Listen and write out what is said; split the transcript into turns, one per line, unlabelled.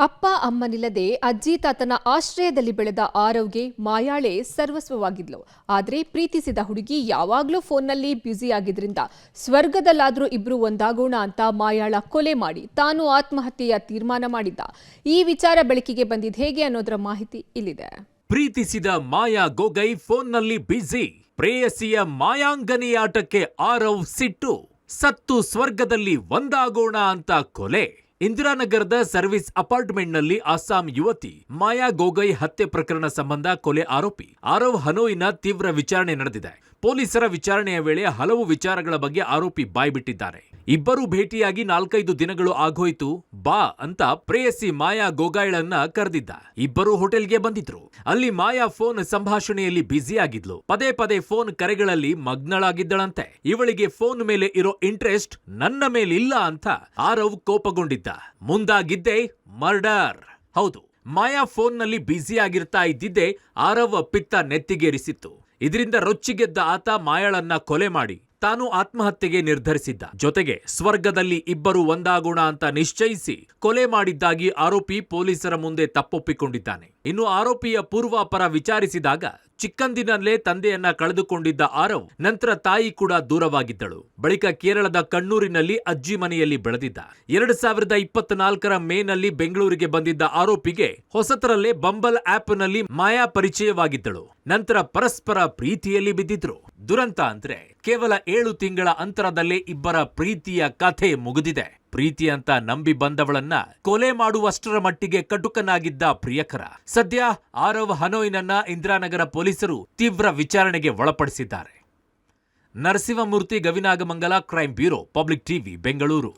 ಅಪ್ಪ ಅಮ್ಮನಿಲ್ಲದೆ ಅಜ್ಜಿ ತಾತನ ಆಶ್ರಯದಲ್ಲಿ ಬೆಳೆದ ಆರವ್ಗೆ ಮಾಯಾಳೆ ಸರ್ವಸ್ವವಾಗಿದ್ಲು. ಆದರೆ ಪ್ರೀತಿಸಿದ ಹುಡುಗಿ ಯಾವಾಗ್ಲೂ ಫೋನ್ನಲ್ಲಿ ಬ್ಯುಸಿ ಆಗಿದ್ರಿಂದ ಸ್ವರ್ಗದಲ್ಲಾದ್ರೂ ಇಬ್ರು ಒಂದಾಗೋಣ ಅಂತ ಮಾಯಾಳ ಕೊಲೆ ಮಾಡಿ ತಾನು ಆತ್ಮಹತ್ಯೆಯ ತೀರ್ಮಾನ ಮಾಡಿದ್ದ. ಈ ವಿಚಾರ ಬೆಳಕಿಗೆ ಬಂದಿದ್ದು ಹೇಗೆ ಅನ್ನೋದರ ಮಾಹಿತಿ ಇಲ್ಲಿದೆ.
ಪ್ರೀತಿಸಿದ ಮಾಯಾ ಗೋಗೈ ಫೋನ್ನಲ್ಲಿ ಬ್ಯುಸಿ. ಪ್ರೇಯಸಿಯ ಮಾಯಾಂಗನೆಯಾಟಕ್ಕೆ ಆರವ್ ಸಿಟ್ಟು. ಸತ್ತು ಸ್ವರ್ಗದಲ್ಲಿ ಒಂದಾಗೋಣ ಅಂತ ಕೊಲೆ. ಇಂದಿರಾನಗರದ ಸರ್ವಿಸ್ ಅಪಾರ್ಟ್ಮೆಂಟ್ನಲ್ಲಿ ಅಸ್ಸಾಂ ಯುವತಿ ಮಾಯಾ ಗೋಗೈ ಹತ್ಯೆ ಪ್ರಕರಣ ಸಂಬಂಧ ಕೊಲೆ ಆರೋಪಿ ಆರವ್ ಹನೋಯಿನ ತೀವ್ರ ವಿಚಾರಣೆ ನಡೆದಿದೆ. ಪೊಲೀಸರ ವಿಚಾರಣೆಯ ವೇಳೆ ಹಲವು ವಿಚಾರಗಳ ಬಗ್ಗೆ ಆರೋಪಿ ಬಾಯ್ಬಿಟ್ಟಿದ್ದಾರೆ. ಇಬ್ಬರು ಭೇಟಿಯಾಗಿ 4-5 ದಿನಗಳು ಆಗೋಯ್ತು, ಬಾ ಅಂತ ಪ್ರೇಯಸಿ ಮಾಯಾ ಗೋಗಾಯ್ಳನ್ನ ಕರೆದಿದ್ದ. ಇಬ್ಬರು ಹೋಟೆಲ್ಗೆ ಬಂದಿದ್ರು. ಅಲ್ಲಿ ಮಾಯಾ ಫೋನ್ ಸಂಭಾಷಣೆಯಲ್ಲಿ ಬ್ಯುಸಿ ಆಗಿದ್ಲು. ಪದೇ ಪದೇ ಫೋನ್ ಕರೆಗಳಲ್ಲಿ ಮಗ್ನಳಾಗಿದ್ದಳಂತೆ. ಇವಳಿಗೆ ಫೋನ್ ಮೇಲೆ ಇರೋ ಇಂಟ್ರೆಸ್ಟ್ ನನ್ನ ಮೇಲಿಲ್ಲ ಅಂತ ಆರವ್ ಕೋಪಗೊಂಡಿದ್ದ. ಮುಂದಾಗಿದ್ದೆ ಮರ್ಡರ್. ಹೌದು, ಮಾಯಾ ಫೋನ್ನಲ್ಲಿ ಬ್ಯುಸಿ ಆಗಿರ್ತಾ ಇದ್ದಿದ್ದೆ ಆರವ್ ಪಿತ್ತ ನೆತ್ತಿಗೇರಿಸಿತ್ತು. ಇದರಿಂದ ರೊಚ್ಚಿಗೆದ್ದ ಆತ ಮಾಯಾಳನ್ನ ಕೊಲೆ ಮಾಡಿ ತಾನು ಆತ್ಮಹತ್ಯೆಗೆ ನಿರ್ಧರಿಸಿದ್ದ. ಜೊತೆಗೆ ಸ್ವರ್ಗದಲ್ಲಿ ಇಬ್ಬರು ಒಂದಾಗೋಣ ಅಂತ ನಿಶ್ಚಯಿಸಿ ಕೊಲೆ ಮಾಡಿದ್ದಾಗಿ ಆರೋಪಿ ಪೊಲೀಸರ ಮುಂದೆ ತಪ್ಪೊಪ್ಪಿಕೊಂಡಿದ್ದಾನೆ. ಇನ್ನು ಆರೋಪಿಯ ಪೂರ್ವಾಪರ ವಿಚಾರಿಸಿದಾಗ ಚಿಕ್ಕಂದಿನಲ್ಲೇ ತಂದೆಯನ್ನ ಕಳೆದುಕೊಂಡಿದ್ದ ಆರವ್ ನಂತರ ತಾಯಿ ಕೂಡ ದೂರವಾಗಿದ್ದಳು. ಬಳಿಕ ಕೇರಳದ ಕಣ್ಣೂರಿನಲ್ಲಿ ಅಜ್ಜಿ ಮನೆಯಲ್ಲಿ ಬೆಳೆದಿದ್ದ. 2024ರ ಮೇನಲ್ಲಿ ಬೆಂಗಳೂರಿಗೆ ಬಂದಿದ್ದ ಆರೋಪಿಗೆ ಹೊಸತರಲ್ಲೇ ಬಂಬಲ್ ಆಪ್ನಲ್ಲಿ ಮಾಯಾ ಪರಿಚಯವಾಗಿದ್ದಳು. ನಂತರ ಪರಸ್ಪರ ಪ್ರೀತಿಯಲ್ಲಿ ಬಿದ್ದಿದ್ರು. ದುರಂತ ಅಂದ್ರೆ ಕೇವಲ 7 ತಿಂಗಳ ಅಂತರದಲ್ಲೇ ಇಬ್ಬರ ಪ್ರೀತಿಯ ಕಥೆ ಮುಗಿದಿದೆ. ಪ್ರೀತಿ ಅಂತ ನಂಬಿ ಬಂದವಳನ್ನ ಕೊಲೆ ಮಾಡುವಷ್ಟರ ಮಟ್ಟಿಗೆ ಕಟುಕನಾಗಿದ್ದ ಪ್ರಿಯಕರ. ಸದ್ಯ ಆರವ್ ಹನೋಯ್ನನ್ನ ಇಂದಿರಾನಗರ ಪೊಲೀಸರು ತೀವ್ರ ವಿಚಾರಣೆಗೆ ಒಳಪಡಿಸಿದ್ದಾರೆ. Narasimhamurthy, Gavinagamangala, crime bureau, public TV, Bengaluru.